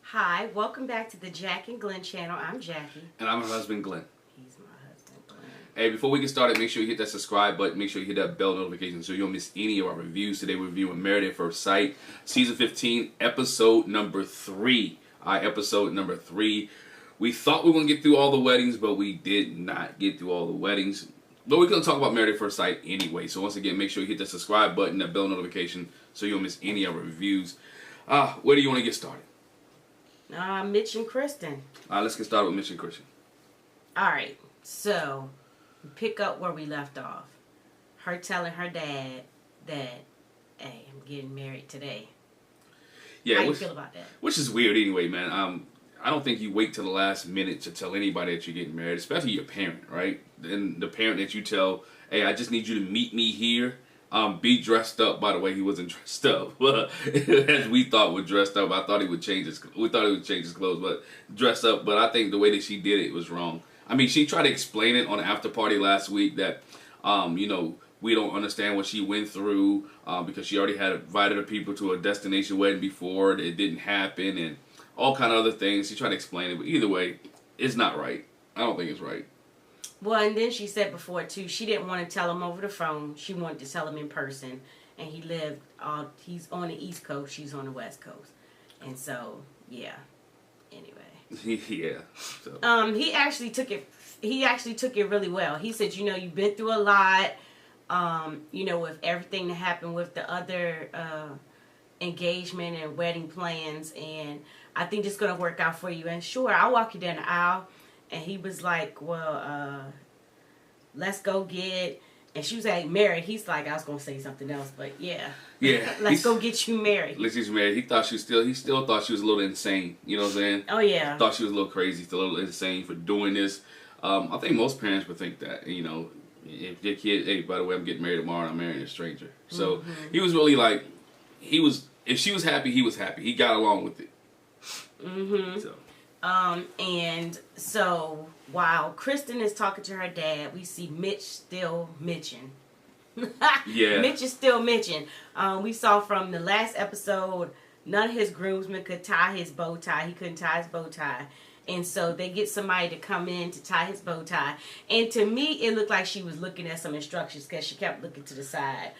Hi, welcome back to the Jac and Glen channel. I'm Jackie. And I'm her husband, Glenn. He's my husband, Glenn. Hey, before we get started, make sure you hit that subscribe button. Make sure you hit that bell notification so you don't miss any of our reviews. Today we're reviewing Married at First Sight, Season 15, Episode number 3. Episode number 3. We thought we were going to get through all the weddings, but we did not get through all the weddings. But we're going to talk about Married at First Sight anyway. So once again, make sure you hit that subscribe button, that bell notification, so you don't miss any of our reviews. Where do you want to get started? Mitch and Krysten. Let's get started with Mitch and Krysten. Alright, so we pick up where we left off. Her telling her dad that, hey, I'm getting married today. Yeah, how you feel about that? Which is weird anyway, man. I don't think you wait till the last minute to tell anybody that you're getting married, especially your parent, right? And the parent that you tell, hey, I just need you to meet me here. Be dressed up. By the way, he wasn't dressed up as we thought was dressed up. I thought he would change his. We thought he would change his clothes, but dressed up. But I think the way that she did it was wrong. I mean, she tried to explain it on the after party last week that, we don't understand what she went through because she already had invited her people to a destination wedding before. It didn't happen and all kind of other things. She tried to explain it, but either way, it's not right. I don't think it's right. Well, and then she said before, too, she didn't want to tell him over the phone. She wanted to tell him in person. And he's on the East Coast, she's on the West Coast. And so, yeah. Anyway. Yeah. So. He actually took it really well. He said, you've been through a lot, with everything that happened with the other engagement and wedding plans. And I think it's going to work out for you. And sure, I'll walk you down the aisle. And he was like, well, let's go get... And she was like, married. He's like, I was going to say something else, but yeah. Yeah. Let's go get you married. Let's get you married. He still thought she was a little insane. You know what I'm saying? Oh, yeah. Thought she was a little crazy, a little insane for doing this. I think most parents would think that, if your kid, hey, by the way, I'm getting married tomorrow and I'm marrying a stranger. So he was really like, if she was happy, he was happy. He got along with it. Mm-hmm. So. And so while Krysten is talking to her dad, we see Mitch still mitching. Yeah. Mitch is still mitching. We saw from the last episode, none of his groomsmen could tie his bow tie. He couldn't tie his bow tie. And so they get somebody to come in to tie his bow tie. And to me, it looked like she was looking at some instructions because she kept looking to the side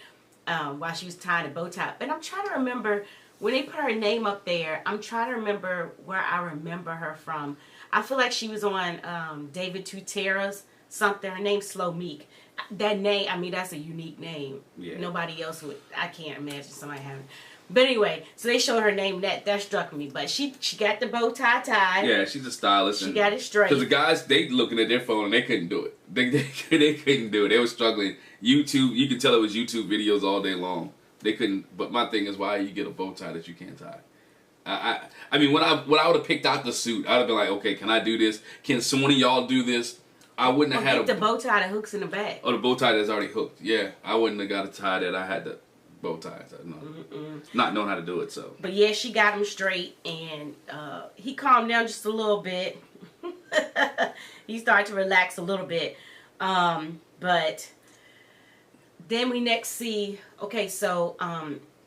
while she was tying the bow tie. And I'm trying to remember... When they put her name up there, I'm trying to remember where I remember her from. I feel like she was on David Tutera's something. Her name's Slow Meek. That name, I mean, that's a unique name. Yeah. Nobody else would, I can't imagine somebody having. But anyway, so they showed her name. That struck me. But she got the bow tie tied. Yeah, she's a stylist. She got it straight. Because the guys, they looking at their phone and they couldn't do it. They couldn't do it. They were struggling. YouTube, you could tell it was YouTube videos all day long. They couldn't, but my thing is, why you get a bow tie that you can't tie? I mean, when I would have picked out the suit, I'd have been like, okay, can I do this? Can someone of y'all do this? I wouldn't have had the bow tie that hooks in the back. Oh, the bow tie that's already hooked. Yeah, I wouldn't have got a tie that I had the bow tie. So, no, not knowing how to do it. So, but yeah, she got him straight, and he calmed down just a little bit. He started to relax a little bit, but. Then we next see, okay, so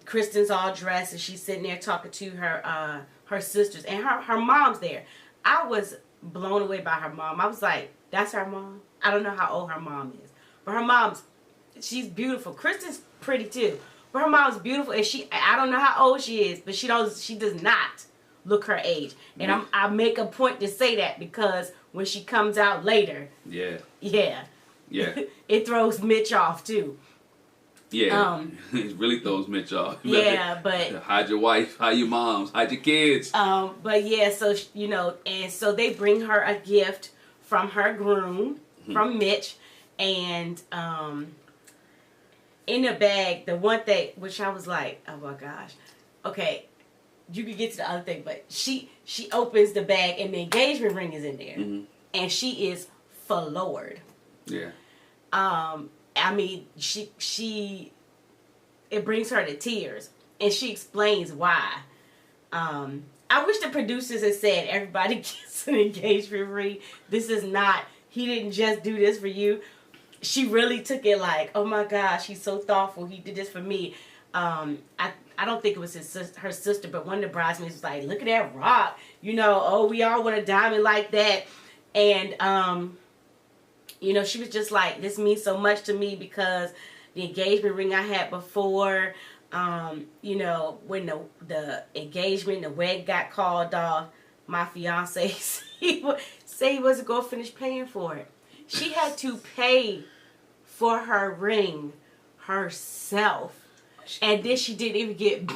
Krysten's all dressed and she's sitting there talking to her sisters and her mom's there. I was blown away by her mom. I was like, that's her mom? I don't know how old her mom is. But her she's beautiful. Krysten's pretty too. But her mom's beautiful and I don't know how old she is, but she does not look her age. And I make a point to say that because when she comes out later. Yeah. Yeah. Yeah. It throws Mitch off too. Yeah, it really throws Mitch off. Yeah, but hide your wife, hide your moms, hide your kids. But yeah, so and so they bring her a gift from her groom, from Mitch, and in the bag, the one thing which I was like, oh my gosh, okay, you could get to the other thing, but she opens the bag and the engagement ring is in there, and she is floored. Yeah. I mean, it brings her to tears, and she explains why. I wish the producers had said everybody gets an engagement ring. This is not, he didn't just do this for you. She really took it like, oh my gosh, he's so thoughtful. He did this for me. I don't think it was her sister, but one of the bridesmaids was like, look at that rock. you know, oh, we all want a diamond like that. And, you know, she was just like, this means so much to me because the engagement ring I had before, you know, when the engagement, the wedding got called off, my fiance say he wasn't going to finish paying for it. She had to pay for her ring herself. And then she didn't even get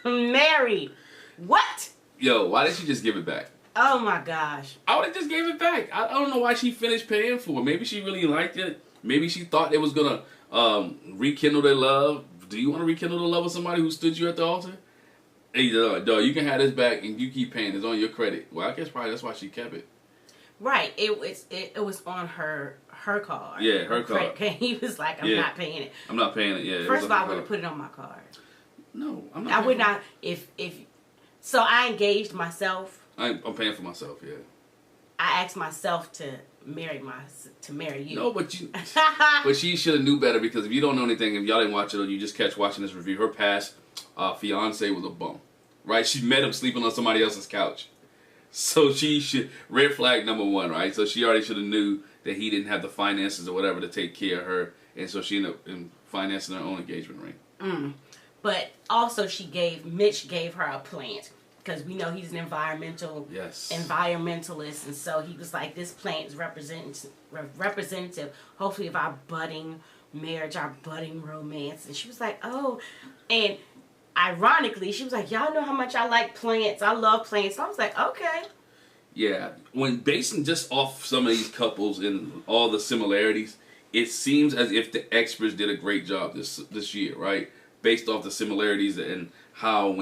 married. What? Yo, why did she just give it back? Oh my gosh. I would have just gave it back. I don't know why she finished paying for it. Maybe she really liked it. Maybe she thought it was going to rekindle their love. Do you want to rekindle the love of somebody who stood you at the altar? Hey, dog, you can have this back and you keep paying. It's on your credit. Well, I guess probably that's why she kept it. Right. It was on her card. Yeah, her card. He was like, I'm not paying it. I'm not paying it, yeah. First of all, I would have put it on my card. No, I'm not. I would not. If so, I engaged myself. I'm paying for myself, yeah. I asked myself to marry you. No, but she should have knew better because if you don't know anything, if y'all didn't watch it or you just catch watching this review, her past fiance was a bum, right? She met him sleeping on somebody else's couch. So she should, red flag number one, right? So she already should have knew that he didn't have the finances or whatever to take care of her. And so she ended up financing her own engagement ring. But also Mitch gave her a plant. Because we know he's an environmentalist, and so he was like, this plant is representative, hopefully, of our budding marriage, our budding romance. And she was like, oh, and ironically, she was like, y'all know how much I like plants. I love plants. So I was like, okay. Yeah, when basing just off some of these couples and all the similarities, it seems as if the experts did a great job this year, right? Based off the similarities and how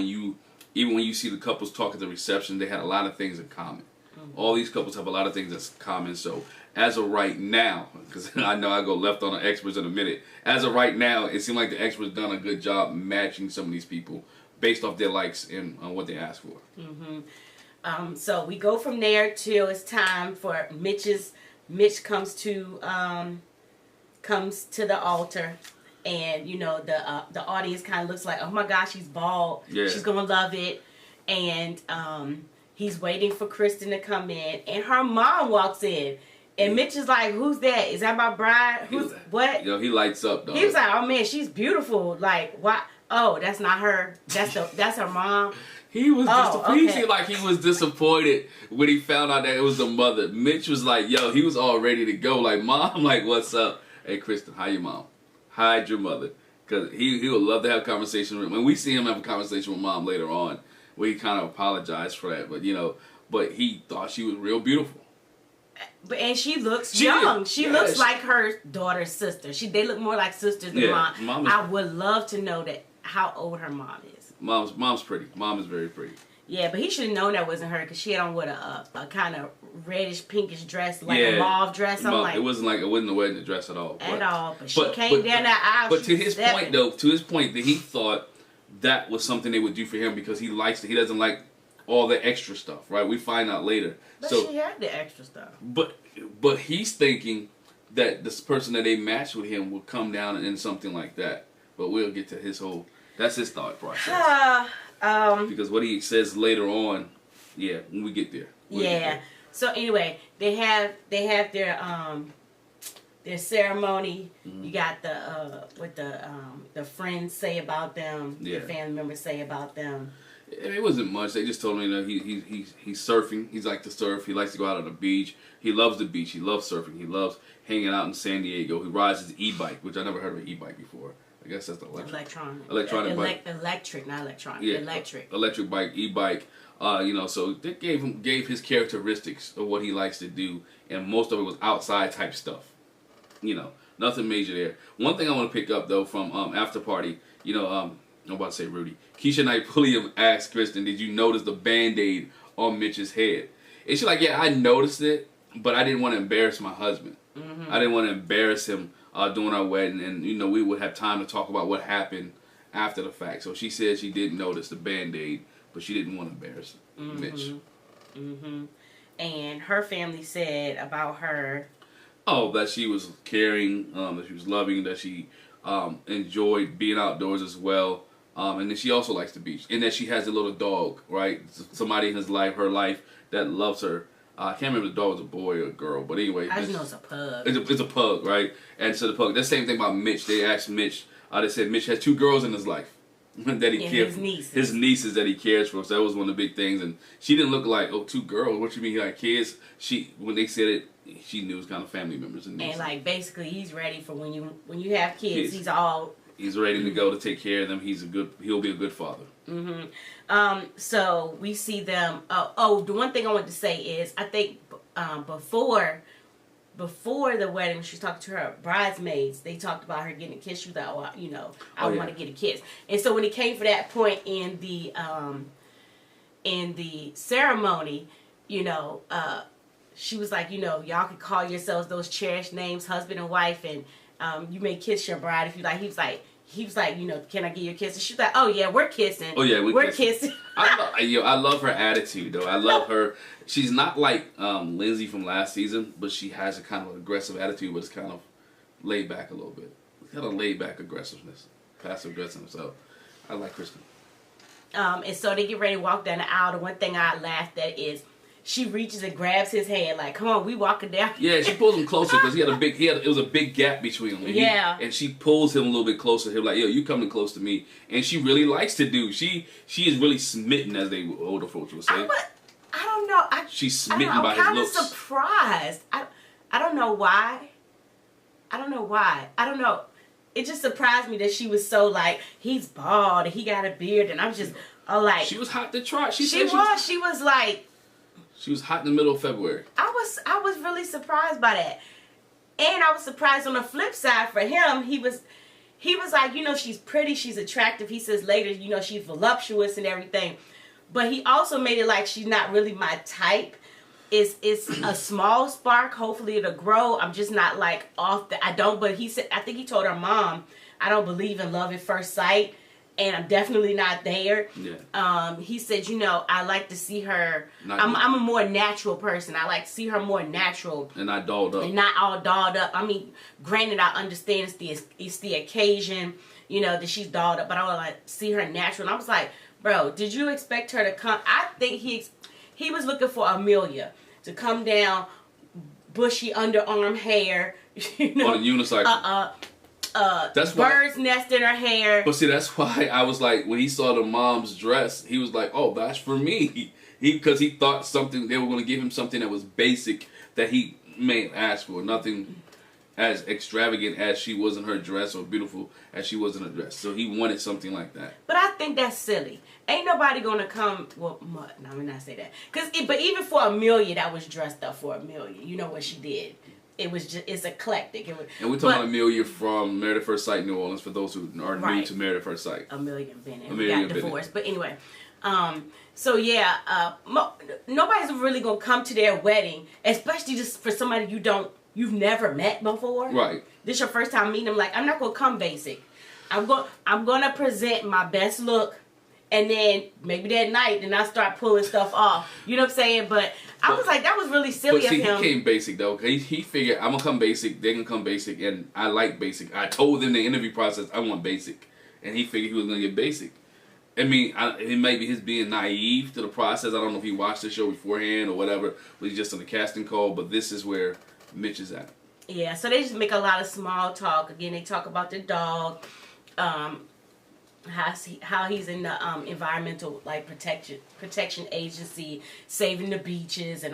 even when you see the couples talk at the reception, they had a lot of things in common. All these couples have a lot of things that's common. So as of right now, because I know I go left on the experts in a minute, as of right now, it seemed like the experts done a good job matching some of these people based off their likes and what they ask for. So we go from there till it's time for Mitch comes to the altar. And, you know, the audience kind of looks like, oh, my gosh, she's bald. Yeah. She's going to love it. And he's waiting for Krysten to come in. And her mom walks in. And Mitch is like, who's that? Is that my bride? What? Yo, he lights up, dog. He was like, oh, man, she's beautiful. Like, what? Oh, that's not her. That's her mom. He was disappointed. Like he was disappointed when he found out that it was the mother. Mitch was like, yo, he was all ready to go. Like, mom, like, what's up? Hey, Krysten, how your mom? Hide your mother, because he would love to have a conversation with. When we see him have a conversation with mom later on, where he kind of apologized for that, but he thought she was real beautiful. And she looks young. She looks like her daughter's sister. They look more like sisters than mom. I would love to know how old her mom is. Mom's pretty. Mom is very pretty. Yeah, but he should have known that wasn't her because she had on a kind of reddish pinkish dress, like a mauve dress. It wasn't a wedding dress at all. But she came down that aisle. But to his point, that he thought that was something they would do for him because he likes it. He doesn't like all the extra stuff, right? We find out later. But she had the extra stuff. But he's thinking that this person that they matched with him would come down in something like that. But we'll get to that's his thought process. Because what he says later on, when we get there. So anyway, they have their ceremony. You got what the friends say about them, the family members say about them. It wasn't much. They just told him he's surfing. He likes to surf. He likes to go out on the beach. He loves the beach. He loves surfing. He loves hanging out in San Diego. He rides his e-bike, which I never heard of an e-bike before. I guess that's the electronic bike. Electric, not electronic. Yeah, electric bike, e-bike. So they gave his characteristics of what he likes to do, and most of it was outside type stuff. Nothing major there. One thing I want to pick up though from After Party, I'm about to say Rudy. Keisha Knight Pulliam asked Krysten, "Did you notice the Band-Aid on Mitch's head?" And she's like, "Yeah, I noticed it, but I didn't want to embarrass my husband. I didn't want to embarrass him during our wedding, and we would have time to talk about what happened after the fact." So she said she didn't notice the Band-Aid, but she didn't want to embarrass Mitch. And her family said about her, that she was caring, that she was loving, that she enjoyed being outdoors as well. And then she also likes the beach. And that she has a little dog, right? Somebody in her life that loves her. I can't remember if the dog was a boy or a girl, but anyway. I just know it's a pug. It's a pug, right? And so the pug. That's the same thing about Mitch. They asked Mitch. They said Mitch has 2 girls in his life that he cares. His nieces. His nieces that he cares for. So that was one of the big things. And she didn't look like, oh, 2 girls. What you mean, like kids? When they said it, she knew it was kind of family members and nieces. And like basically, he's ready for when you have kids. He's ready to go to take care of them. He'll be a good father. Mm-hmm. So we see them. The one thing I want to say is I think before the wedding, when she was talking to her bridesmaids, they talked about her getting a kiss. She was like, I want to get a kiss. And so when it came for that point in the ceremony, she was like, y'all can call yourselves those cherished names, husband and wife, and you may kiss your bride if you like. He was like, can I give you a kiss? And she was like, oh yeah, we're kissing. Oh yeah, we're kissing. I love her attitude though. I love her. She's not like Lindsay from last season, but she has a kind of aggressive attitude, but it's kind of laid back a little bit. Kind of laid back aggressiveness, passive aggressiveness. So I like Krysten. And so they get ready to walk down the aisle. The one thing I laughed at is she reaches and grabs his hand like, come on, we walking down. Yeah, she pulls him closer because it was a big gap between them. And she pulls him a little bit closer. Him like, yo, you coming close to me. And she really likes to do. She is really smitten, as they older folks would say. I don't know. She's smitten by his looks. I'm kind of surprised. I don't know why. I don't know. It just surprised me that she was so like, he's bald and he got a beard, and I'm just like. She was hot to try. She was like. She was hot in the middle of February. I was really surprised by that. And I was surprised on the flip side for him. He was like, she's pretty, she's attractive. He says later, she's voluptuous and everything. But he also made it like she's not really my type. It's a small spark. Hopefully it'll grow. I'm just not like but he said, I think he told her mom, I don't believe in love at first sight. And I'm definitely not there. Yeah. He said, I like to see her. I'm a more natural person. I like to see her more natural. And not dolled up. And not all dolled up. I mean, granted, I understand it's the occasion, that she's dolled up. But I would like to see her natural. And I was like, bro, did you expect her to come? I think he was looking for Amelia to come down, bushy underarm hair. On a unicycle. That's bird's nest in her hair. But see, that's why I was like, when he saw the mom's dress, he was like, oh, that's for me. Because he thought they were going to give him something that was basic that he may ask for. Nothing as extravagant as she was in her dress or beautiful as she was in her dress. So he wanted something like that. But I think that's silly. Ain't nobody going to come, let me not say that. But even for Amelia, that was dressed up for Amelia. You know what she did. It's eclectic. And we're talking about Amelia from Married at First Sight, New Orleans, for those who are new to Married at First Sight. Amelia Bennett. We got divorced. But anyway, nobody's really going to come to their wedding, especially just for somebody you've never met before. Right. This your first time meeting them. Like, I'm not going to come basic. I'm going to present my best look. And then maybe that night, then I start pulling stuff off. You know what I'm saying? But I was like, that was really silly of him. He came basic, though. He figured, I'm going to come basic, they're going to come basic, and I like basic. I told them in the interview process, I want basic. And he figured he was going to get basic. I mean, it may be his being naive to the process. I don't know if he watched the show beforehand or whatever, but he's just on the casting call. But this is where Mitch is at. Yeah, so they just make a lot of small talk. Again, they talk about the dog. How he's in the environmental protection agency, saving the beaches, and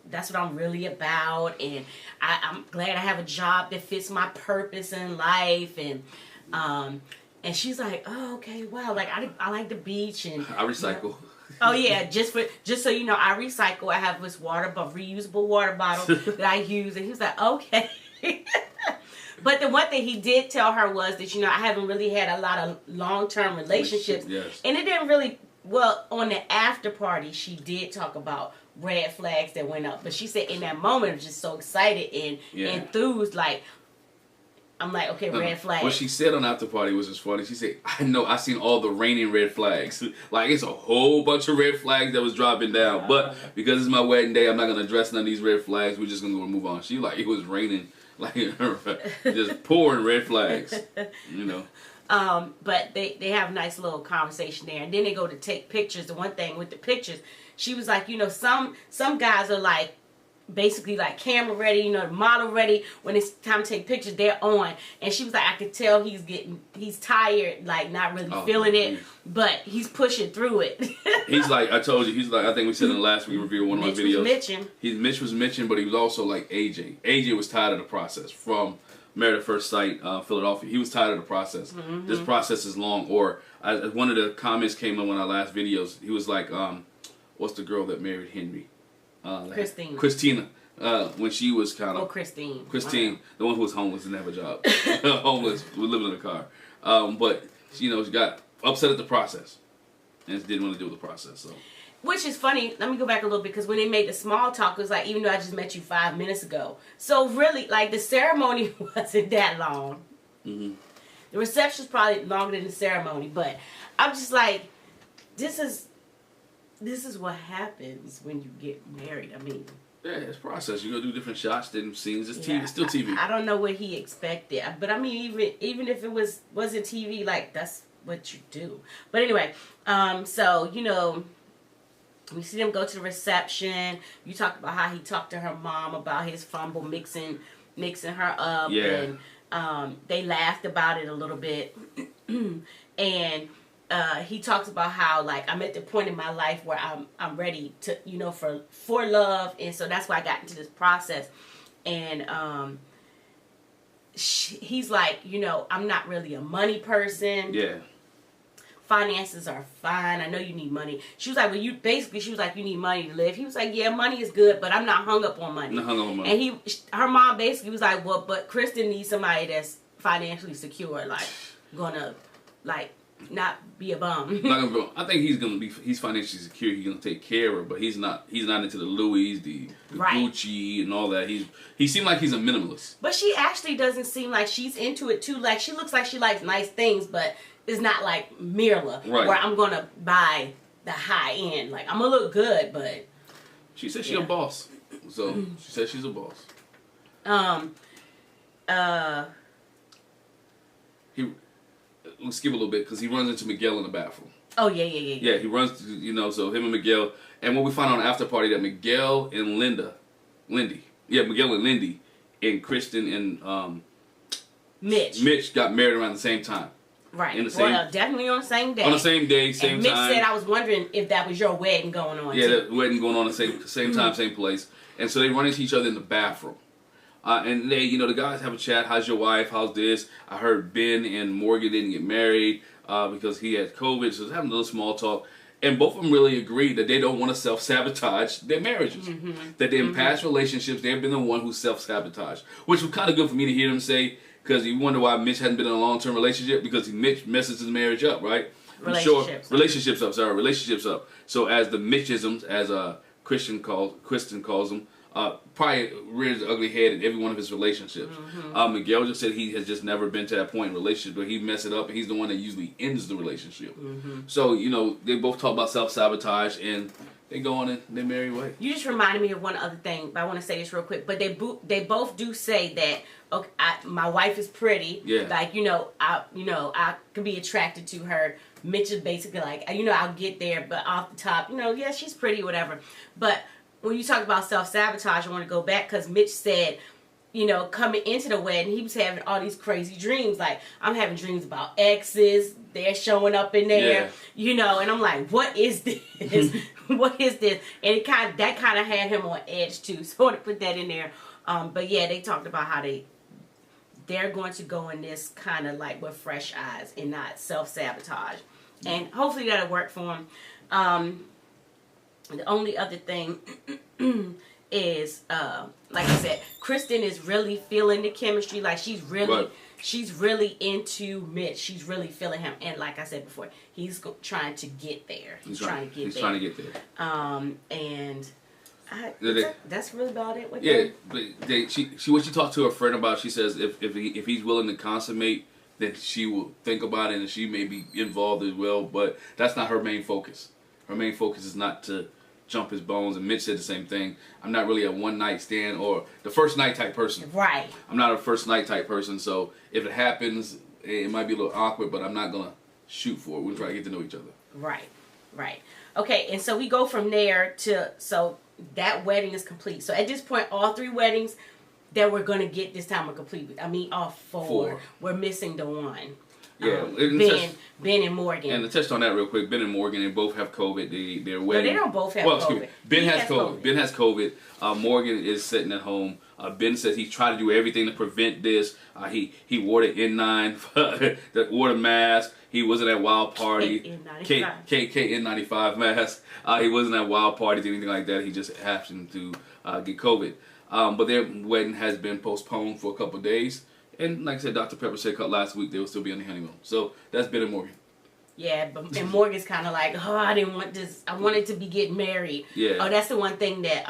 that's what I'm really about, and I'm glad I have a job that fits my purpose in life, and she's like, oh, okay, wow, like I like the beach, and I recycle. Oh yeah, just so you know, I recycle. I have this reusable water bottle that I use, and he was like, okay. But the one thing he did tell her was that, I haven't really had a lot of long-term relationships. Yes. And it didn't really, on the after party, she did talk about red flags that went up. But she said in that moment, I was just so excited and enthused, like, I'm like, okay, red flags. What she said on after party was just funny. She said, I seen all the raining red flags. Like, it's a whole bunch of red flags that was dropping down. But because it's my wedding day, I'm not going to address none of these red flags. We're just going to move on. She like, it was raining. Like, just pouring red flags, But they have a nice little conversation there, and then they go to take pictures. The one thing with the pictures, she was like, you know, some guys are like basically like camera ready, you know, the model ready. When it's time to take pictures, they're on. And she was like, I could tell he's tired, like not really feeling it, but he's pushing through it. He's like, I told you, he's like, I think we said in the last week review of one of my videos. Mitch was Mitching, but he was also like AJ. AJ was tired of the process from Married at First Sight, Philadelphia. He was tired of the process. This process is long. Or one of the comments came in one of our last videos. He was like, what's the girl that married Henry? Christina. When she was kind of... Christine, the one who was homeless and didn't have a job. Homeless, was living in a car. But, you know, she got upset at the process. And didn't want to deal with the process, so... Which is funny. Let me go back a little bit, because when they made the small talk, it was like, even though I just met you 5 minutes ago. So really, like, the ceremony wasn't that long. The reception was probably longer than the ceremony, but I'm just like, this is what happens when you get married. I mean, yeah, it's process. You go do different shots, different scenes. It's TV. It's still TV. I don't know what he expected, but I mean, even if it wasn't TV, like, that's what you do. But anyway, so you know, we see them go to the reception. You talked about how he talked to her mom about his fumble mixing her up. Yeah. And they laughed about it a little bit. And he talks about how, like, I'm at the point in my life where I'm ready to, you know, for love, and so that's why I got into this process. And he's like, you know, I'm not really a money person. Yeah. Finances are fine. I know you need money. She was like, well, she was like, you need money to live. He was like, yeah, money is good, but I'm not hung up on money. Not hung up on money. And her mom basically was like, well, but Krysten needs somebody that's financially secure, like, gonna, like, not be a bum. I think he's financially secure. He's gonna take care of her, but he's not into the Louis, the Gucci and all that. He seemed like he's a minimalist. But she actually doesn't seem like she's into it too. Like, she looks like she likes nice things, but it's not like Mirla, where I'm gonna buy the high end. Like, I'm gonna look good, but she said she's a boss. So she said she's a boss. We'll skip a little bit because he runs into Miguel in the bathroom. Oh, yeah. Yeah, he runs, you know, so him and Miguel. And when we find out on after party that Miguel and Lindy, and Krysten and Mitch got married around the same time. Right. Well, definitely on the same day. On the same day, same and time. Mitch said, I was wondering if that was your wedding going on. Yeah, the wedding going on the same time, same place. And so they run into each other in the bathroom. And they, you know, the guys have a chat. How's your wife? How's this? I heard Ben and Morgan didn't get married because he had COVID. So they're having a little small talk. And both of them really agree that they don't want to self-sabotage their marriages. That in past relationships, they've been the one who self-sabotaged. Which was kind of good for me to hear them say, because you wonder why Mitch hadn't been in a long-term relationship, because Mitch messes his marriage up, right? Relationships up. So as the Mitchisms, as Krysten calls them, probably rears his ugly head in every one of his relationships. Miguel just said he has just never been to that point in a relationship where he messed it up, and he's the one that usually ends the relationship. So, you know, they both talk about self-sabotage, and they go on and they marry away. You just reminded me of one other thing, but I want to say this real quick. But they both do say that, okay, my wife is pretty. Yeah. Like, I could be attracted to her. Mitch is basically like, I'll get there, but off the top, yeah, she's pretty, whatever. But when you talk about self-sabotage, I want to go back because Mitch said, coming into the wedding, he was having all these crazy dreams. Like, I'm having dreams about exes. They're showing up in there, and I'm like, what is this? What is this? And that kind of had him on edge too. So I want to put that in there. But yeah, they talked about how they're going to go in this kind of like with fresh eyes and not self-sabotage. And hopefully that'll work for them. The only other thing is, like I said, Krysten is really feeling the chemistry. Like, she's really into Mitch. She's really feeling him. And like I said before, he's trying to get there. He's trying to get there. And that's really about it. But what she talked to her friend about, she says if he's willing to consummate, then she will think about it and she may be involved as well. But that's not her main focus. Her main focus is not to jump his bones, and Mitch said the same thing. I'm not really a one-night stand or the first night type person. Right. I'm not a first night type person, so if it happens, it might be a little awkward, but I'm not gonna shoot for it. We'll try to get to know each other. Right. Okay, and so we go from there to, so that wedding is complete. So at this point, all 3 weddings that we're going to get this time are complete. I mean, all 4. We're missing the one. Yeah. Ben and Morgan. And to touch on that real quick, Ben and Morgan, they both have COVID. Their wedding. No, they don't both have COVID. Ben has COVID. Ben has COVID. Morgan is sitting at home. Ben says he tried to do everything to prevent this. He wore the N9, wore the mask. He wasn't at wild party. N95 mask. He wasn't at wild parties, anything like that. He just happened to get COVID. But their wedding has been postponed for a couple of days. And like I said, Dr. Pepper said last week they will still be on the honeymoon. So that's Ben and Morgan. Yeah, but and Morgan's kind of like, oh, I didn't want this. I wanted to be getting married. Yeah. Oh, that's the one thing that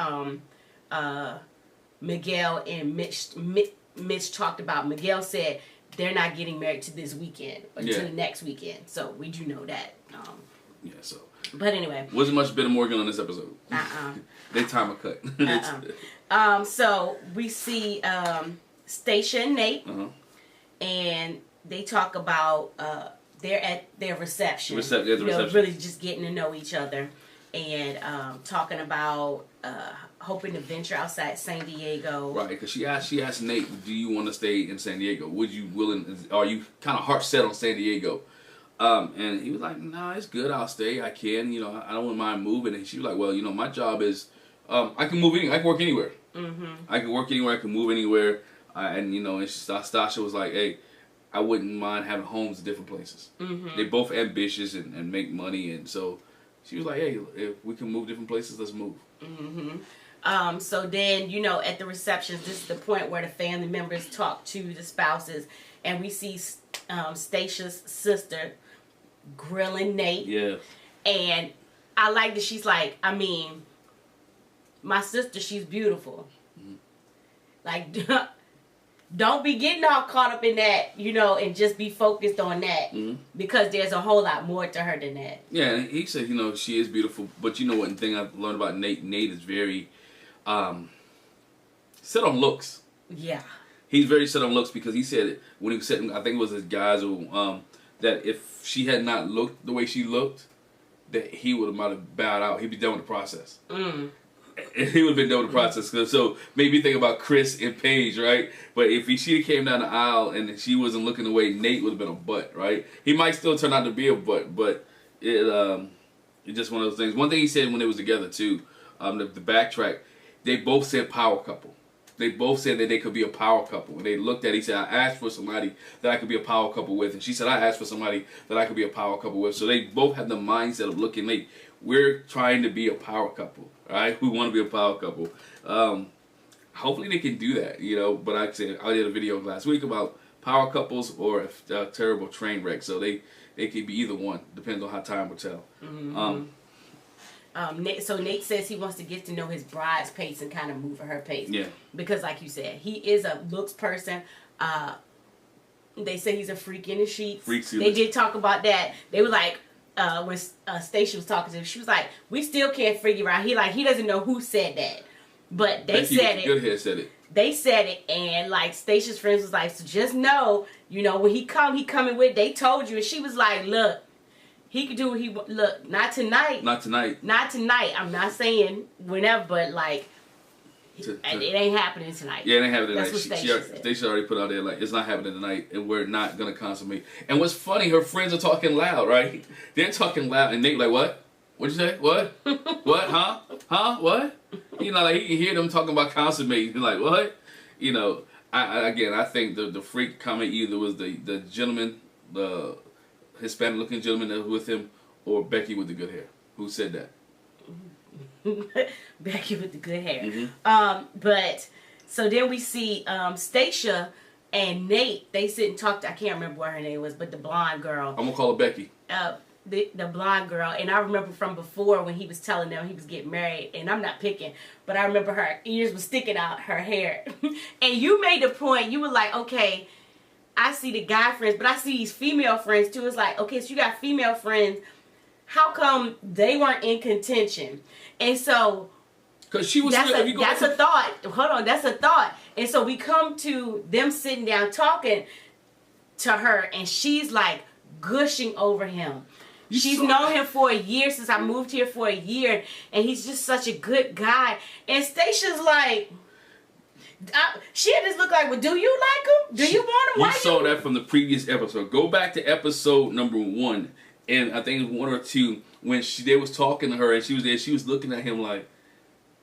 Miguel and Mitch talked about. Miguel said they're not getting married to this weekend or to the next weekend. So we do know that. Yeah. So. But anyway. Wasn't much Ben and Morgan on this episode. They time a cut. So we see Stacia and Nate, and they talk about they're at their reception. Really just getting to know each other, and talking about hoping to venture outside San Diego. Right, because she asked Nate, "Do you want to stay in San Diego? Are you kind of heart set on San Diego?" And he was like, "Nah, it's good. I'll stay. I can. I don't mind moving." And she was like, "Well, my job is I can move anywhere. I can work anywhere. I can work anywhere. I can move anywhere." And Stacia was like, "Hey, I wouldn't mind having homes in different places." They're both ambitious and make money, and so she was like, "Hey, if we can move different places, let's move." So then, at the receptions, this is the point where the family members talk to the spouses, and we see Stacia's sister grilling Nate. Yeah. And I like that she's like, my sister, she's beautiful. Like, don't be getting all caught up in that, and just be focused on that. Because there's a whole lot more to her than that. Yeah, and he said, she is beautiful. But one thing I've learned about Nate is very set on looks. Yeah. He's very set on looks because he said when he was sitting, I think it was his guys, that if she had not looked the way she looked, that he might have bowed out. He'd be done with the process. He would have been done with the process. So made me think about Chris and Paige, right? But if she came down the aisle and she wasn't looking the way, Nate would have been a butt, right? He might still turn out to be a butt, but it's just one of those things. One thing he said when they was together too, the backtrack, they both said power couple. They both said that they could be a power couple. When they looked at it, he said, "I asked for somebody that I could be a power couple with." And she said, "I asked for somebody that I could be a power couple with." So they both have the mindset of looking like, we're trying to be a power couple, right? We want to be a power couple. Hopefully they can do that, But like I said, I did a video last week about power couples or a terrible train wreck. So they could be either one. Depends on how time will tell. So Nate says he wants to get to know his bride's pace and kind of move at her pace. Yeah. Because like you said, he is a looks person. They say he's a freak in the sheets. They did talk about that. They were like, when Stacia was talking to him, she was like, "We still can't figure out." He doesn't know who said that. But they said it. Goodhead said it. They said it, and like Stacia's friends was like, "So just know, when he coming with, they told you." And she was like, "Look, he could do what he look, not tonight. Not tonight. Not tonight. I'm not saying whenever, but like it ain't happening tonight." Yeah, it ain't happening tonight. That's what Stacia already put out there, like, it's not happening tonight, and we're not gonna consummate. And what's funny, her friends are talking loud, right? They're talking loud, and Nate like, "What? What'd you say? What? What? Huh? Huh? What?" Like he can hear them talking about consummate. He's like, "What?" I think the freak comment either was the gentleman, the Hispanic looking gentleman that was with him, or Becky with the good hair. Who said that? Becky with the good hair. But so then we see Stacia and Nate. They sit and talk. I can't remember what her name was, but the blonde girl. I'm gonna call her Becky. The blonde girl. And I remember from before when he was telling them he was getting married, and I'm not picking, but I remember her ears was sticking out, her hair. And you made the point. You were like, "Okay, I see the guy friends, but I see these female friends too." It's like, okay, so you got female friends. How come they weren't in contention? And so, because she was that's a thought. Hold on, that's a thought. And so we come to them sitting down talking. to her, and she's like gushing over him. She's saw known him for a year, since I moved here for a year, and he's just such a good guy. And Stacia's like, she had this look like, well, do you like him? Do you want him? You saw that from the previous episode. Go back to episode number 1, and I think it was 1 or 2, when they was talking to her, and she was there. She was looking at him like,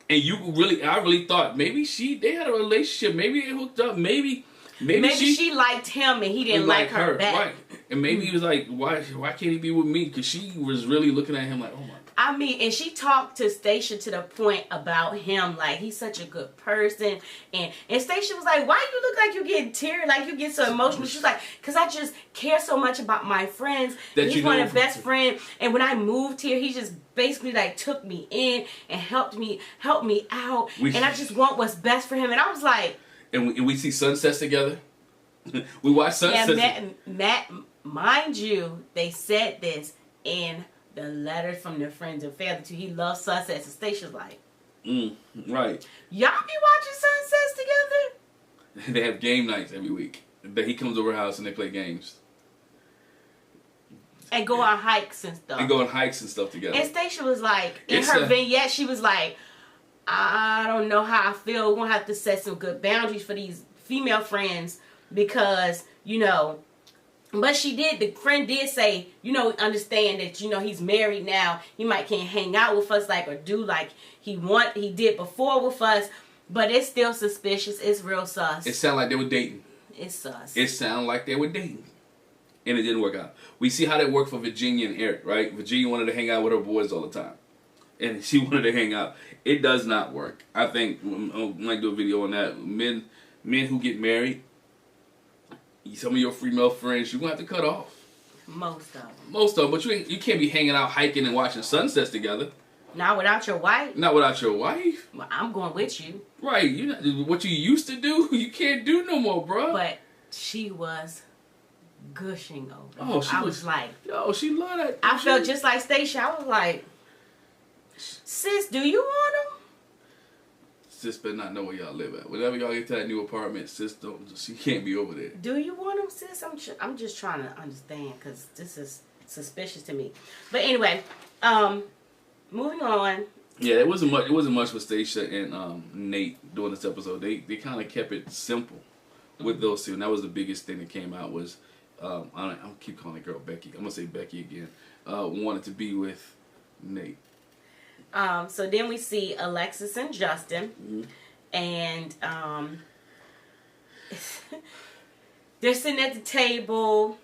and I really thought maybe they had a relationship. Maybe they hooked up. Maybe she liked him and he didn't like her back. Right. And maybe he was like, why can't he be with me? Because she was really looking at him like, oh my. I mean, and she talked to Stacia to the point about him, like, he's such a good person. And Stacia was like, why you look like you get teary, like you get so emotional? She was like, because I just care so much about my friends. He's one of the best friends. And when I moved here, he just basically like took me in and helped me out. And I just want what's best for him. And I was like. And we see sunsets together. We watch sunsets. Yeah, Matt, mind you, they said this in the letters from their friends and family too. He loves sunsets. And Stacia's like, right. Y'all be watching sunsets together? They have game nights every week. He comes over our house and they play games. And go on hikes and stuff. together. And Stacia was like, in her vignette, she was like, I don't know how I feel. We're going to have to set some good boundaries for these female friends because, but the friend did say, understand that, he's married now. He might can't hang out with us or do like he did before with us, but it's still suspicious. It's real sus. It sounded like they were dating. It's sus. It sounded like they were dating. And it didn't work out. We see how that worked for Virginia and Eric, right? Virginia wanted to hang out with her boys all the time. And she wanted to hang out. It does not work. I think I might do a video on that. Men who get married, some of your female friends, you're going to have to cut off. Most of them. But you can't be hanging out, hiking, and watching sunsets together. Not without your wife. Well, I'm going with you. Right. What you used to do, you can't do no more, bro. But she was gushing over. Oh, I was like, yo, she loved that. I felt just like Stacia. I was like, sis, do you want him? Sis better not know where y'all live at. Whenever y'all get to that new apartment, sis she can't be over there. Do you want him, sis? I'm just trying to understand because this is suspicious to me. But anyway, moving on. Yeah, it wasn't much with Stacia and Nate doing this episode. They kind of kept it simple with those two, and that was the biggest thing that came out was I keep calling the girl Becky. I'm gonna say Becky again. Wanted to be with Nate. So then we see Alexis and Justin, and they're sitting at the table,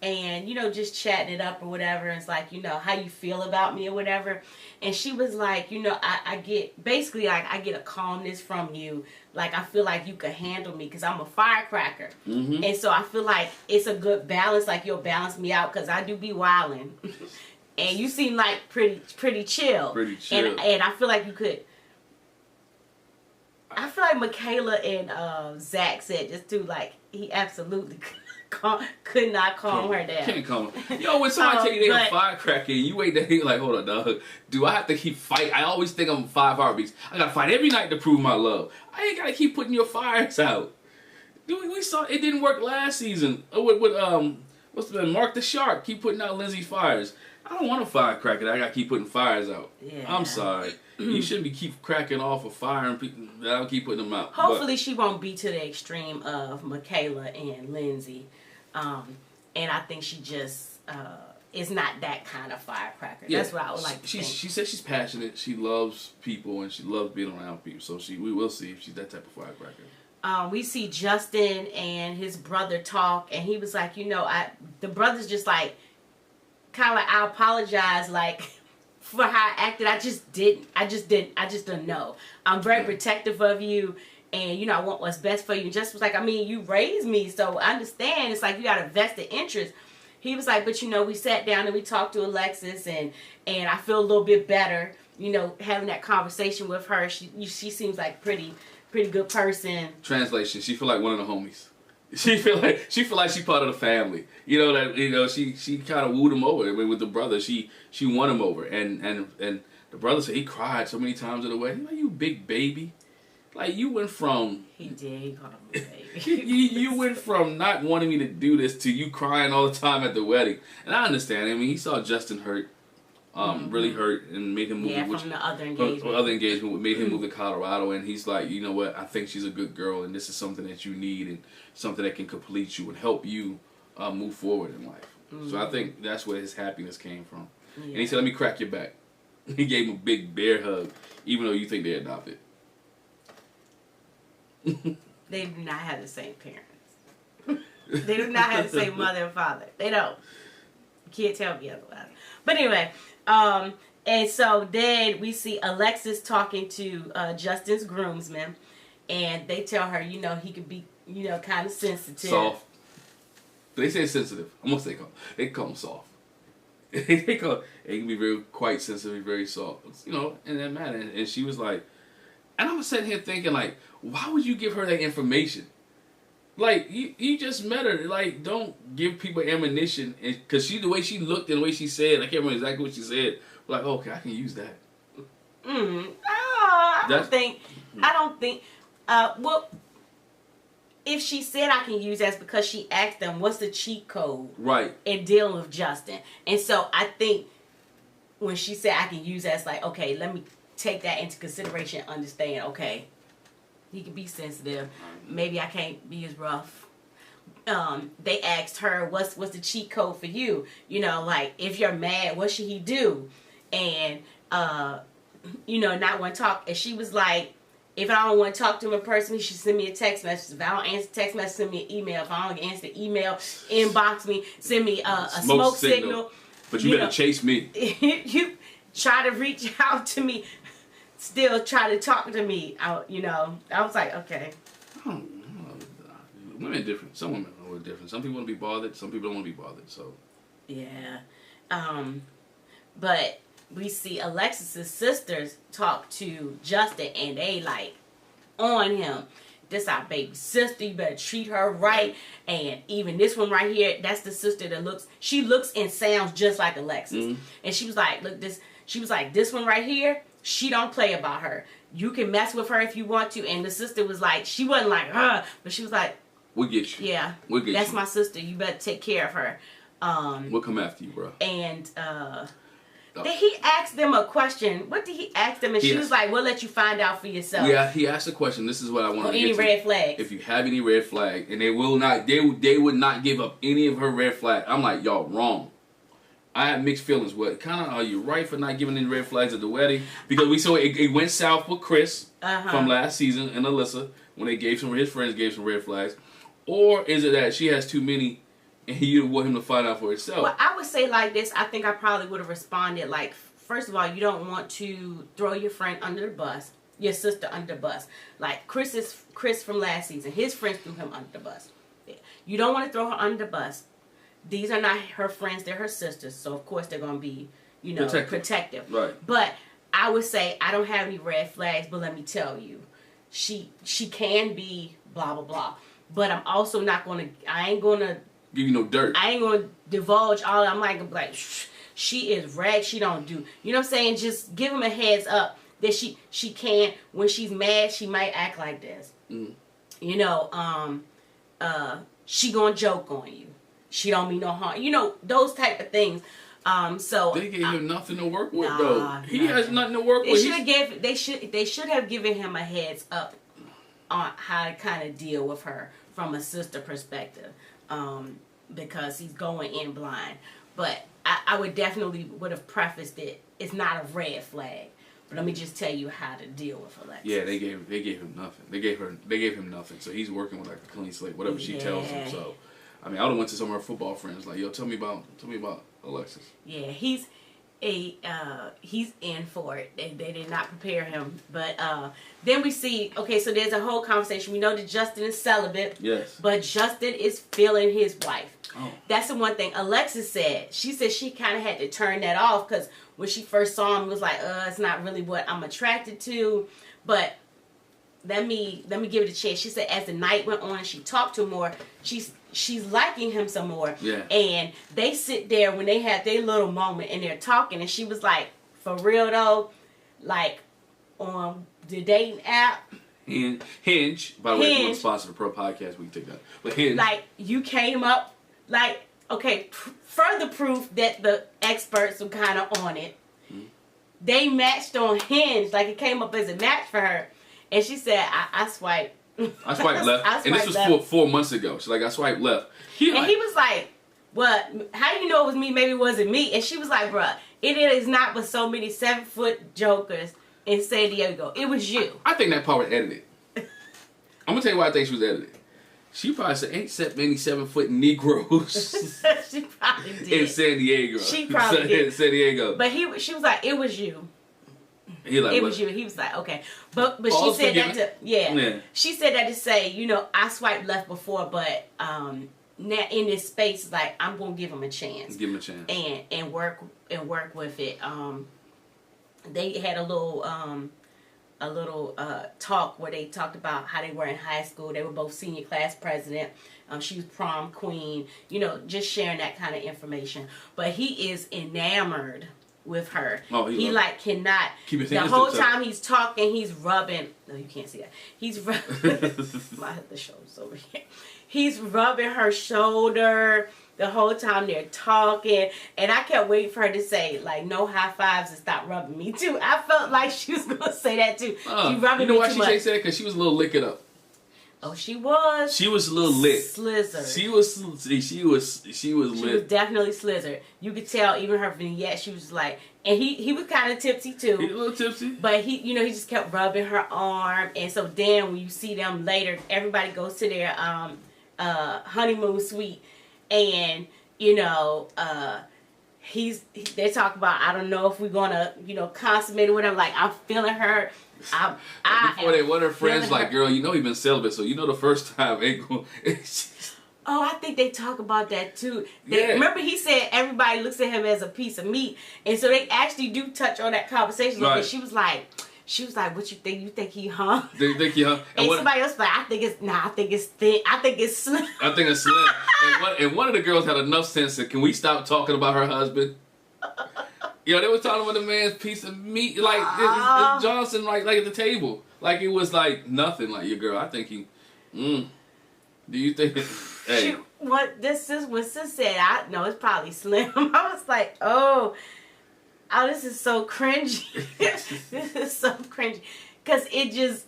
and just chatting it up or whatever. And it's like, how you feel about me or whatever. And she was like, I get a calmness from you. Like I feel like you could handle me because I'm a firecracker, and so I feel like it's a good balance. Like you'll balance me out because I do be wilding. And you seem like pretty chill. And I feel like you could. I feel like Michaela and Zach said this too. Like he absolutely could not calm her down. Can't calm her. Yo, when somebody tell you they're a firecracker, and you wait there, you're like, hold on, dog. Do I have to keep fighting? I always think I'm 5 heartbeats. I gotta fight every night to prove my love. I ain't gotta keep putting your fires out. We saw it didn't work last season. What's the name? Mark the Shark keep putting out Lindsay's fires. I don't want a firecracker that I gotta keep putting fires out. Yeah. I'm sorry. You shouldn't be keep cracking off a fire and I'll keep putting them out. Hopefully she won't be to the extreme of Michaela and Lindsay. And I think she just is not that kind of firecracker. Yeah. That's what I would like to think. She said she's passionate. She loves people and she loves being around people. So we will see if she's that type of firecracker. We see Justin and his brother talk, and he was like, the brother's just like, kind of like, I apologize, like, for how I acted. I just don't know. I'm very protective of you, and, I want what's best for you. And Justin was like, you raised me, so I understand. It's like you got a vested interest. He was like, but, we sat down and we talked to Alexis, and I feel a little bit better, having that conversation with her. She seems like pretty good person. Translation, she feel like one of the homies. She feel like she part of the family. She kind of wooed him over. I mean, with the brother, she won him over, and the brother said he cried so many times in the way. He's like, you big baby. Like, you went from... He did. He called him a baby. you went from not wanting me to do this to you crying all the time at the wedding. And I understand. I mean, he saw Justin hurt. Really hurt, and made him move. Yeah, from the other engagement. Made him move to Colorado, and he's like, you know what? I think she's a good girl, and this is something that you need, and something that can complete you and help you move forward in life. So I think that's where his happiness came from. Yeah. And he said, "Let me crack your back." He gave him a big bear hug, even though you think they're adopted. They do not have the same parents. They do not have the same mother and father. They don't. You can't tell me otherwise. But anyway. And so then we see Alexis talking to Justin's groomsmen, and they tell her, you know, he could be, you know, kind of sensitive. Soft. They say sensitive. I'm gonna say they call him soft. They can be very quite sensitive, very soft. You know, and that matter. And she was like, and I was sitting here thinking, like, why would you give her that information? Like, you just met her. Like, don't give people ammunition. Because the way she looked and the way she said, I can't remember exactly what she said. Like, oh, okay, I can use that. I don't think, well, if she said I can use that, it's because she asked them, what's the cheat code? Right. In dealing with Justin. And so I think when she said I can use that, it's like, okay, let me take that into consideration and understand, okay, he can be sensitive. Maybe I can't be as rough. They asked her, what's the cheat code for you? You know, like, if you're mad, what should he do? And, you know, not want to talk. And she was like, if I don't want to talk to him in person, he should send me a text message. If I don't answer text message, send me an email. If I don't answer the email, inbox me, send me a smoke signal. But you better chase me. You try to reach out to me. Still try to talk to me. You know, I was like, okay. Women are different. Some women are different. Some people want to be bothered. Some people don't want to be bothered. So. Yeah. But we see Alexis's sisters talk to Justin, and they like on him. This our baby sister. You better treat her right. And even this one right here, that's the sister that looks and sounds just like Alexis. Mm-hmm. And she was like, look, this one right here, she don't play about her. You can mess with her if you want to. And the sister was like, she wasn't like, but she was like, we'll get you. Yeah. We'll get that's you. My sister. You better take care of her. We'll come after you, bro. And did he ask them a question? What did he ask them? And she was like, we'll let you find out for yourself. Yeah, he asked a question. This is what I want to get to. Any red flags? If you have any red flag, and they would not give up any of her red flag. I'm like, y'all wrong. I had mixed feelings. What kind of are you right for not giving any red flags at the wedding? Because we saw it went south with Chris from last season and Alyssa when his friends gave some red flags, or is it that she has too many and you want him to find out for himself? Well, I would say like this. I think I probably would have responded like, first of all, you don't want to throw your friend under the bus, your sister under the bus. Like Chris from last season, his friends threw him under the bus. You don't want to throw her under the bus. These are not her friends, they're her sisters. So, of course, they're going to be, you know, protective. Right. But I would say, I don't have any red flags, but let me tell you, she can be blah, blah, blah. But I'm also not going to, I ain't going to give you no dirt. I ain't going to divulge all. I'm like, she is rag, she don't do. You know what I'm saying? Just give him a heads up that she can, when she's mad, she might act like this. Mm. You know, she going to joke on you. She don't mean no harm. You know, those type of things. So they gave him nothing to work with, though. He has nothing to work with. They should have given him a heads up on how to kind of deal with her from a sister perspective, because he's going in blind. But I would definitely would have prefaced it. It's not a red flag. But let me just tell you how to deal with Alexis. Yeah, they gave him nothing. They gave him nothing. So he's working with like a clean slate, whatever she tells him. So. I mean, I would have went to some of her football friends like, yo, tell me about Alexis. Yeah, he's in for it. They did not prepare him. But then we see, okay, so there's a whole conversation. We know that Justin is celibate. Yes. But Justin is feeling his wife. Oh. That's the one thing Alexis said. She said she kind of had to turn that off because when she first saw him, it was like, it's not really what I'm attracted to. But let me give it a chance. She said as the night went on, she talked to him more. She's liking him some more. Yeah. And they sit there when they had their little moment and they're talking, and she was like, for real though, like on the dating app, Hinge. By the way, if you want to sponsor the Pro Podcast, we can take that. But Hinge. Like, you came up, like, okay, further proof that the experts were kind of on it. Mm-hmm. They matched on Hinge. Like, it came up as a match for her. And she said, I swiped. I swiped left. And this was 4 months ago. She's like, I swiped left. He was like, what? How do you know it was me? Maybe it wasn't me. And she was like, bruh, it is not but so many 7-foot jokers in San Diego. It was you. I think that part was edited. I'm going to tell you why I think she was edited. She probably said, ain't that many 7-foot Negroes. She probably did. In San Diego. She probably did. In San Diego. But she was like, it was you. Like, it was you. He was like, okay. But she said that to, yeah. She said that to say, you know, I swiped left before, but now in this space, like, I'm going to give him a chance. Give him a chance. And work with it. They had a little talk where they talked about how they were in high school. They were both senior class president. She was prom queen. You know, just sharing that kind of information. But he is enamored with her. Oh, he like cannot. Keep the whole time he's talking, he's rubbing. No, you can't see that. He's rubbing. The shoulder's over here. He's rubbing her shoulder the whole time they're talking, and I kept waiting for her to say like, "No high fives and stop rubbing me too." I felt like she was gonna say that too. She rubbing you know me why too she much. said that? Because she was a little lick it up. Oh, she was. She was a little lit. Slizzard. She was lit. She was definitely slizzard. You could tell even her vignette. She was like, and he was kind of tipsy too. He was a little tipsy. But he just kept rubbing her arm, and so then when you see them later, everybody goes to their honeymoon suite, and you know, they talk about, I don't know if we're gonna, you know, consummate or whatever. Like, I'm feeling her. Before they were her friends, like, girl, you know you've been celibate, so you know the first time ain't going. Oh, I think they talk about that too. Remember, he said everybody looks at him as a piece of meat, and so they actually do touch on that conversation. Right. And she was like, "What you think? You think he hung?" They think he hung. And somebody else like, I think it's thin. I think it's slim. I think it's slim. and one of the girls had enough sense that, can we stop talking about her husband? You know, they were talking about the man's piece of meat, like Johnson, like at the table, like it was like nothing. Like, your girl, I think he. Do you think? Hey, this is what sis said. I know it's probably slim. I was like, oh, this is so cringy. This is so cringy, because it just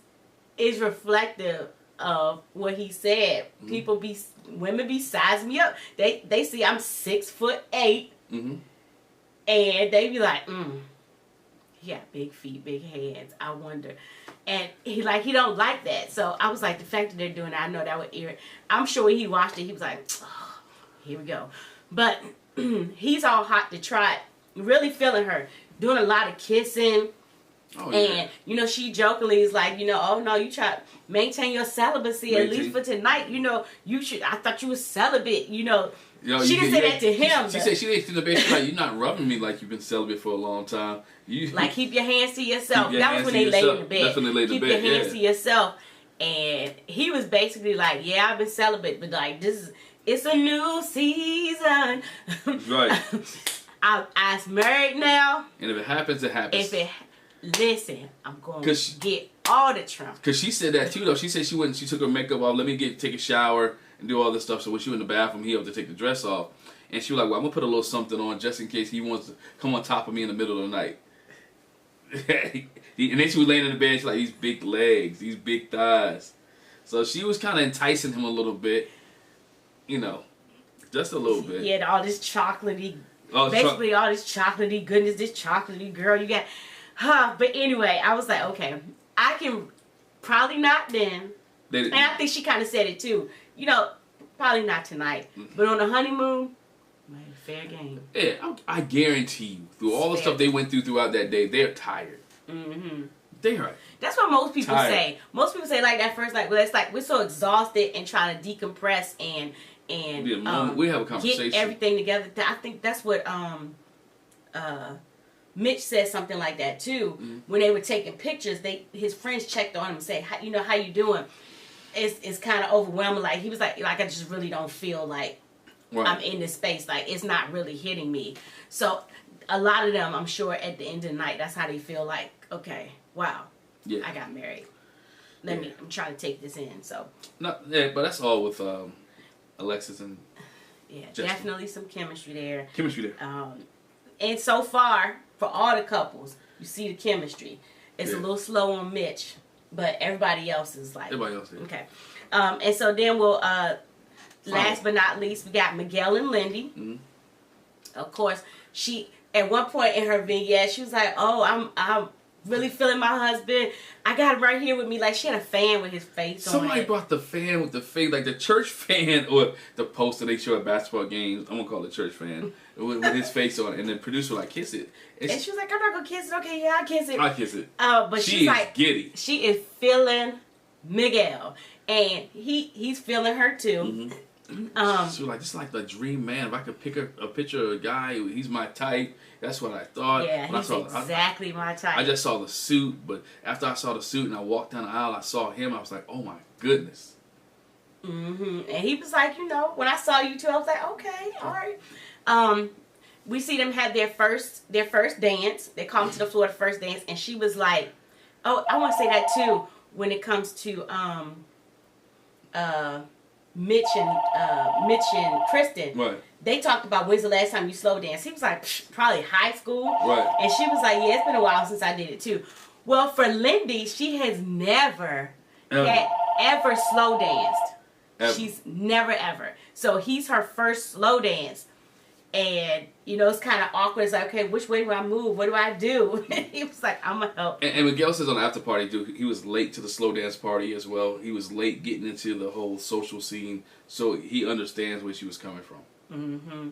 is reflective of what he said. Women be sizing me up. They see I'm 6'8". Mm-hmm. And they be like, he got big feet, big hands. I wonder. And he don't like that. So I was like, the fact that they're doing that, I know that would irritate. I'm sure when he watched it, he was like, oh, here we go. But he's all hot to trot, really feeling her, doing a lot of kissing. Oh, yeah. And, you know, she jokingly is like, you know, oh, no, you try to maintain your celibacy, at least for tonight. You know, I thought you was celibate, you know. She didn't say that to him. She said she didn't to the bed. She's like, you're not rubbing me like you've been celibate for a long time. Like, keep your hands to yourself. That was when they laid in the bed. That's when they laid in the bed. Keep your hands to yourself. And he was basically like, yeah, I've been celibate, but like, it's a new season. Right. I'm married now. And if it happens, it happens. Listen, I'm going to get all the Trump. Because she said that too, though. She said she took her makeup off, let me take a shower and do all this stuff. So when she was in the bathroom, he had to take the dress off. And she was like, well, I'm going to put a little something on just in case he wants to come on top of me in the middle of the night. And then she was laying in the bed, she's like, these big legs, these big thighs. So she was kind of enticing him a little bit, you know, just a little bit. Yeah, all this chocolatey, all this chocolatey goodness, this chocolatey girl you got. But anyway, I was like, okay, I can probably not then. And I think she kind of said it too. You know, probably not tonight. But on the honeymoon, fair game. Yeah, I guarantee you, through all the stuff they went through throughout that day, they're tired. Mm-hmm. They're That's what most people say. Most people say like that first night. Well, it's like we're so exhausted and trying to decompress and we have a conversation. Get everything together. I think that's what Mitch said something like that too. Mm-hmm. When they were taking pictures, his friends checked on him and said, you know, how you doing? It's kind of overwhelming. Like he was like I just really don't feel like I'm in this space. Like it's not really hitting me. So a lot of them, I'm sure, at the end of the night, that's how they feel. Like, okay, wow, I got married. I'm trying to take this in. So. No, yeah, but that's all with Alexis and Justin. Definitely some chemistry there. And so far, for all the couples, you see the chemistry. It's a little slow on Mitch, but everybody else is like... Everybody else is. Okay. And so then we'll... last but not least, we got Miguel and Lindy. Mm-hmm. Of course, she... At one point in her vignette, she was like, oh, I'm really feeling my husband. I got him right here with me. Like, she had a fan with his face on it. Somebody brought the fan with the face, like the church fan, or the poster they show at basketball games. I'm going to call it church fan. with his face on it. And the producer like, kiss it. And she was like, I'm not going to kiss it. Okay, yeah, I'll kiss it. I'll kiss it. But she's like, giddy. She is feeling Miguel. And he's feeling her too. Mm-hmm. She was like, this is like the dream man. If I could pick a picture of a guy, he's my type. That's what I thought. Yeah, he's exactly my type. I just saw the suit, but after I saw the suit and I walked down the aisle, I saw him. I was like, oh my goodness. Mm-hmm. And he was like, when I saw you two, I was like, okay, all right. We see them have their first dance. They come to the floor the first dance, and she was like, oh, I want to say that too when it comes to Mitch and Krysten. Right. They talked about when's the last time you slow danced. He was like, probably high school. Right. And she was like, yeah, it's been a while since I did it too. Well, for Lindy, she has never ever slow danced. Ever. She's never ever. So he's her first slow dance. And, it's kind of awkward. It's like, okay, which way do I move? What do I do? He was like, I'm going to help. And Miguel says on the after party, dude, he was late to the slow dance party as well. He was late getting into the whole social scene. So he understands where she was coming from. Mm-hmm.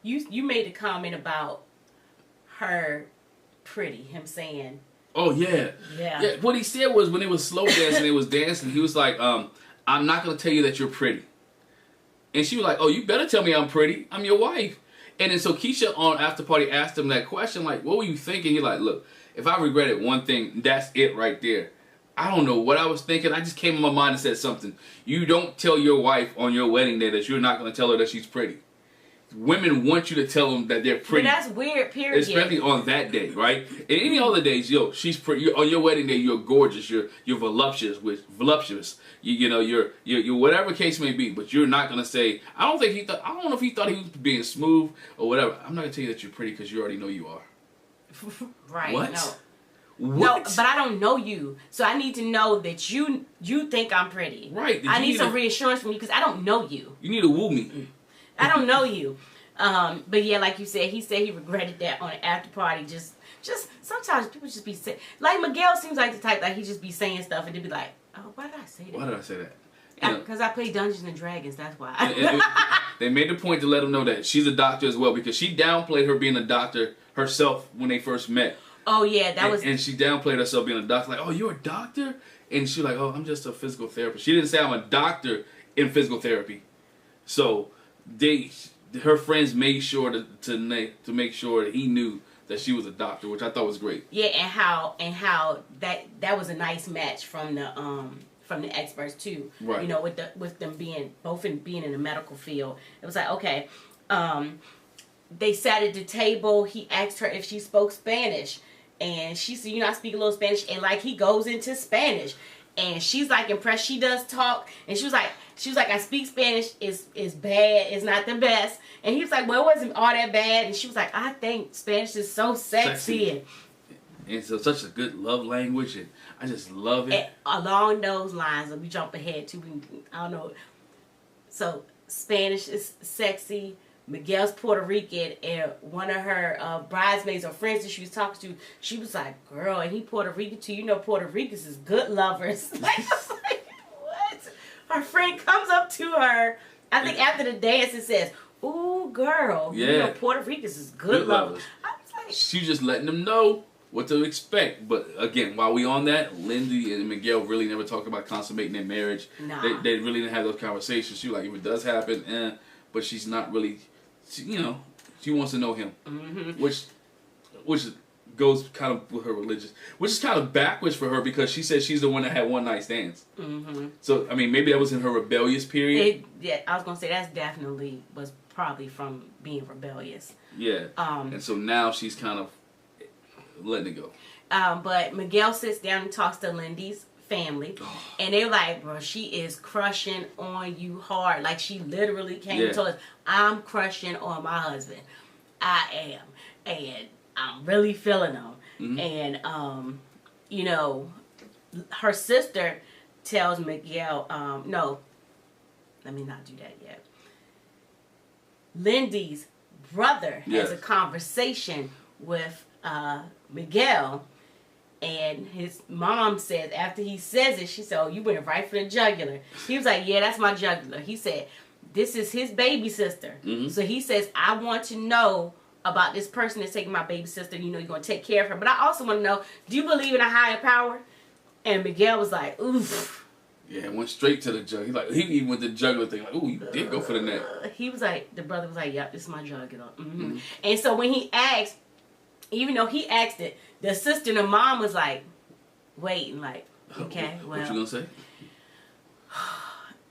You made a comment about her pretty, him saying. Oh, yeah. Yeah. What he said was when it was slow dancing, they was dancing, he was like, I'm not going to tell you that you're pretty. And she was like, oh, you better tell me I'm pretty. I'm your wife. And then so Keisha on after party asked him that question, like, what were you thinking? He's like, look, if I regretted one thing, that's it right there. I don't know what I was thinking. I just came in my mind and said something. You don't tell your wife on your wedding day that you're not going to tell her that she's pretty. Women want you to tell them that they're pretty. But that's weird, period. Especially on that day, right? And any other days, she's pretty. On your wedding day, you're gorgeous. You're voluptuous. You're whatever case may be. But you're not gonna say. I don't know if he thought he was being smooth or whatever. I'm not gonna tell you that you're pretty because you already know you are. Right? What? No. What? No, but I don't know you, so I need to know that you think I'm pretty. Right? I need some reassurance from you because I don't know you. You need to woo me. I don't know you. But yeah, like you said, he said he regretted that on an after party. Just sometimes people just be saying, like Miguel seems like the type that he just be saying stuff and they'd be like, oh, why did I say that? Why did I say that? Because I play Dungeons and Dragons, that's why. And they made the point to let him know that she's a doctor as well because she downplayed her being a doctor herself when they first met. Oh yeah, and she downplayed herself being a doctor, like, oh, you're a doctor? And she's like, oh, I'm just a physical therapist. She didn't say I'm a doctor in physical therapy. So her friends made sure to make sure that he knew that she was a doctor, which I thought was great. Yeah, and how that was a nice match from the experts too. Right. With them being in the medical field, it was like, okay. They sat at the table. He asked her if she spoke Spanish, and she said, I speak a little Spanish, and like he goes into Spanish. And she's like impressed. She does talk, and she was like, I speak Spanish. Is bad. It's not the best. And he was like, well, it wasn't all that bad. And she was like, I think Spanish is so sexy. And so such a good love language, and I just love it. And along those lines, let me jump ahead too. I don't know. So Spanish is sexy. Miguel's Puerto Rican, and one of her bridesmaids or friends that she was talking to, she was like, girl, and he Puerto Rican too. Puerto Ricans is good lovers. Like, I was like, what? Her friend comes up to her, I think after the dance, and says, ooh, girl, Puerto Ricans is good lovers. I was like, she's just letting them know what to expect. But again, while we on that, Lindy and Miguel really never talked about consummating their marriage. Nah. They really didn't have those conversations. She was like, if it does happen, but she's not really... She wants to know him, which goes kind of with her religious, which is kind of backwards for her because she said she's the one that had one night stands. So I mean, maybe that was in her rebellious period. I was gonna say that's definitely was probably from being rebellious. Yeah, and so now she's kind of letting it go. But Miguel sits down and talks to Lindy's family, and they're like, bro, she is crushing on you hard. Like, she literally came and told us, I'm crushing on my husband. I am. And I'm really feeling him. Mm-hmm. And, you know, her sister tells Miguel, no, let me not do that yet. Lindy's brother has a conversation with Miguel. And his mom says, after he says it, she said, oh, you went right for the jugular. He was like, yeah, that's my jugular. He said, this is his baby sister. Mm-hmm. So he says, I want to know about this person that's taking my baby sister. You know, you're going to take care of her. But I also want to know, do you believe in a higher power? And Miguel was like, oof. Yeah, went straight to the jugular. He even went the jugular thing. Like, ooh, you did go for the neck. He was like, the brother was like, yep, this is my jugular. Mm-hmm. Mm-hmm. And so when he asked, even though he asked it, the sister and the mom was like, waiting, like, okay, well. What you gonna say?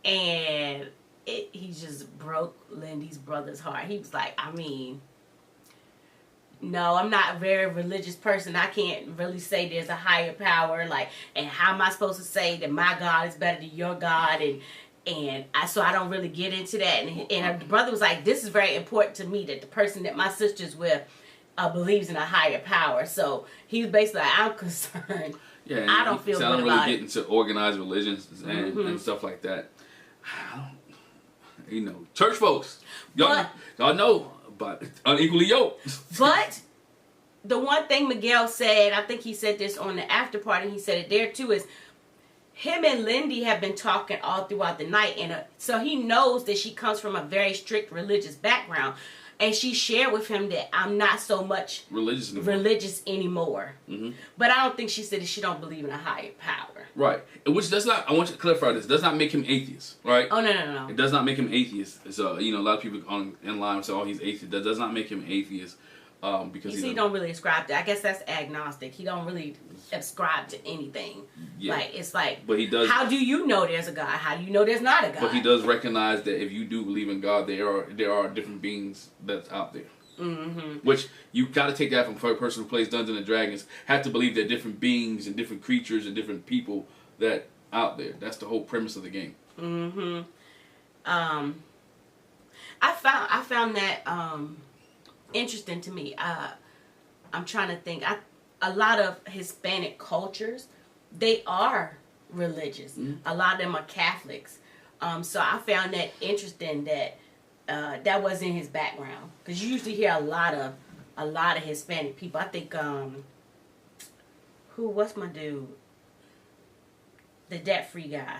And he just broke Lindy's brother's heart. He was like, I mean, no, I'm not a very religious person. I can't really say there's a higher power. Like, and how am I supposed to say that my God is better than your God? So I don't really get into that. And her brother was like, this is very important to me, that the person that my sister's with believes in a higher power. So he was basically like, I'm concerned. Yeah, I don't feel good about it. I don't really get into organized religions and stuff like that. I don't, you know, church folks, y'all know, but unequally yoked. But the one thing Miguel said, I think he said this on the after party, he said it there too, is him and Lindy have been talking all throughout the night. And so he knows that she comes from a very strict religious background. And she shared with him that I'm not so much religious anymore. Mm-hmm. But I don't think she said that she don't believe in a higher power. Right. Which does not, I want you to clarify this, does not make him atheist, right? Oh, no. It does not make him atheist. So, you know, a lot of people in line say, oh, he's atheist. That does not make him atheist. Because he don't really ascribe to, I guess that's agnostic. He don't really ascribe to anything. Yeah. Like, it's like, but he does. How do you know there's a God? How do you know there's not a God? But he does recognize that if you do believe in God, there are different beings that's out there. Mm-hmm. Which you got to take that from a person who plays Dungeons and Dragons. Have to believe there are different beings and different creatures and different people that out there. That's the whole premise of the game. Mm-hmm. I found that interesting to me. I'm trying to think. A lot of Hispanic cultures, they are religious. Mm-hmm. A lot of them are Catholics. So I found that interesting that that was in his background, because you usually hear a lot of Hispanic people. I think what's my dude? The debt-free guy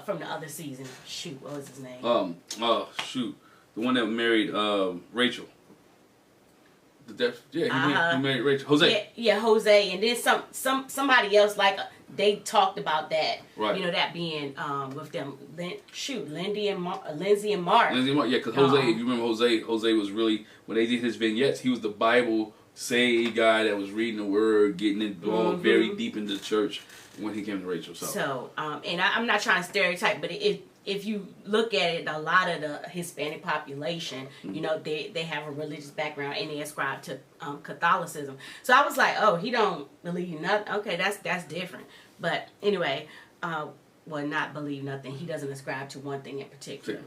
from the other season. Shoot, what was his name? The one that married Rachel. He married Rachel. Jose. Yeah, Jose. And then somebody else, like, they talked about that. Right. You know, that being with them. Lindsay and Mark. Lindsay and Mark, yeah, because Jose, if you remember Jose was really, when they did his vignettes, he was the Bible saved guy that was reading the word, getting involved very deep into the church when he came to Rachel. So and I'm not trying to stereotype, but if you look at it, a lot of the Hispanic population, you know, they have a religious background and they ascribe to Catholicism. So I was like, oh, he don't believe nothing. Okay, that's different. But anyway, not believe nothing. He doesn't ascribe to one thing in particular.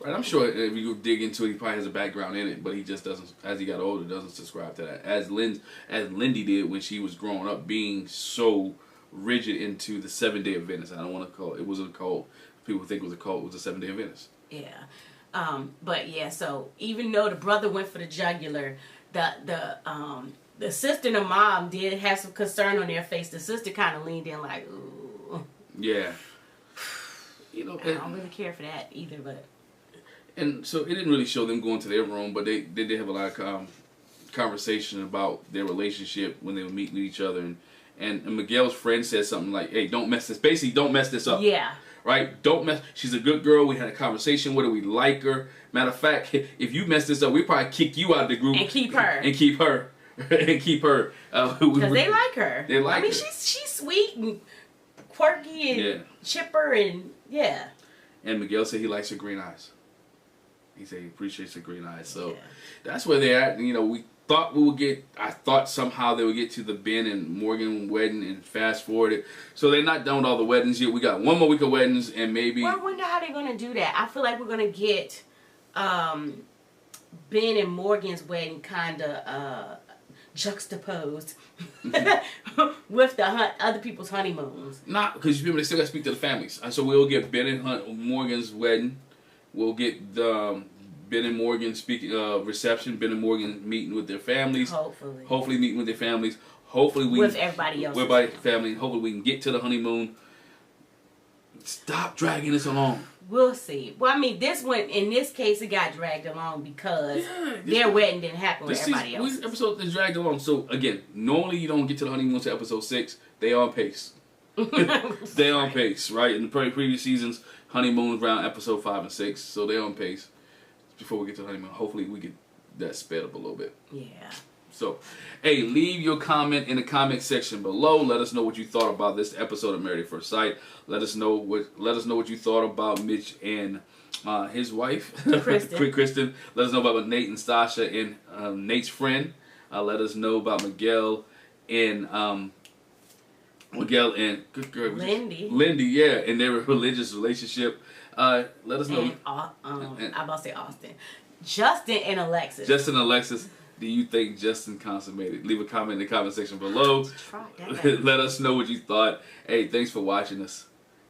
Right, I'm sure if you dig into it, he probably has a background in it, but he just doesn't, as he got older, doesn't subscribe to that. As Lindy did when she was growing up, being so rigid into the 7-day Adventist. I don't want to call it. It wasn't a cult. People think it was a cult. It was a 7-day Adventist. Yeah. But yeah, so even though the brother went for the jugular, the sister and the mom did have some concern on their face. The sister kind of leaned in like, ooh. Yeah. You know, I don't really care for that either, but. And so it didn't really show them going to their room, but they did have a lot of conversation about their relationship when they would meet with each other. And Miguel's friend said something like, hey, don't mess this. Basically, don't mess this up. Yeah. Right? Don't mess. She's a good girl. We had a conversation with her. We like her. Matter of fact, if you mess this up, we probably kick you out of the group. And keep her. And keep her. And keep her. Because they like her. They like her. I mean, she's sweet and quirky and chipper and, yeah. And Miguel said he likes her green eyes. He said he appreciates her green eyes. So that's where they're at. You know, we thought somehow they would get to the Ben and Morgan wedding and fast forward it. So they're not done with all the weddings yet. We got one more week of weddings and maybe. Well, I wonder how they're gonna do that. I feel like we're gonna get Ben and Morgan's wedding kind of juxtaposed with the other people's honeymoons. Not because remember they still got to speak to the families. So we'll get Ben and Morgan's wedding. We'll get the Ben and Morgan speaking reception. Ben and Morgan meeting with their families. Hopefully meeting with their families. Hopefully with everybody else. With everybody's family. Hopefully we can get to the honeymoon. Stop dragging this along. We'll see. Well, I mean, in this case, it got dragged along because their wedding didn't happen with everybody else. This episode is dragged along. So, again, normally you don't get to the honeymoon until episode 6. They on pace. They on pace, right? In the previous seasons, honeymoons around episode 5 and 6. So they on pace before we get to the honeymoon. Hopefully we get that sped up a little bit. Yeah. So, hey, leave your comment in the comment section below. Let us know what you thought about this episode of Married at First Sight. Let us know what you thought about Mitch and his wife, Krysten. Let us know about Nate and Stacia and Nate's friend. Let us know about Miguel and Lindy, yeah, and their religious relationship. Let us know. I'm about to say Austin. Justin and Alexis. Do you think Justin consummated? Leave a comment in the comment section below. Let us know what you thought. Hey, thanks for watching us.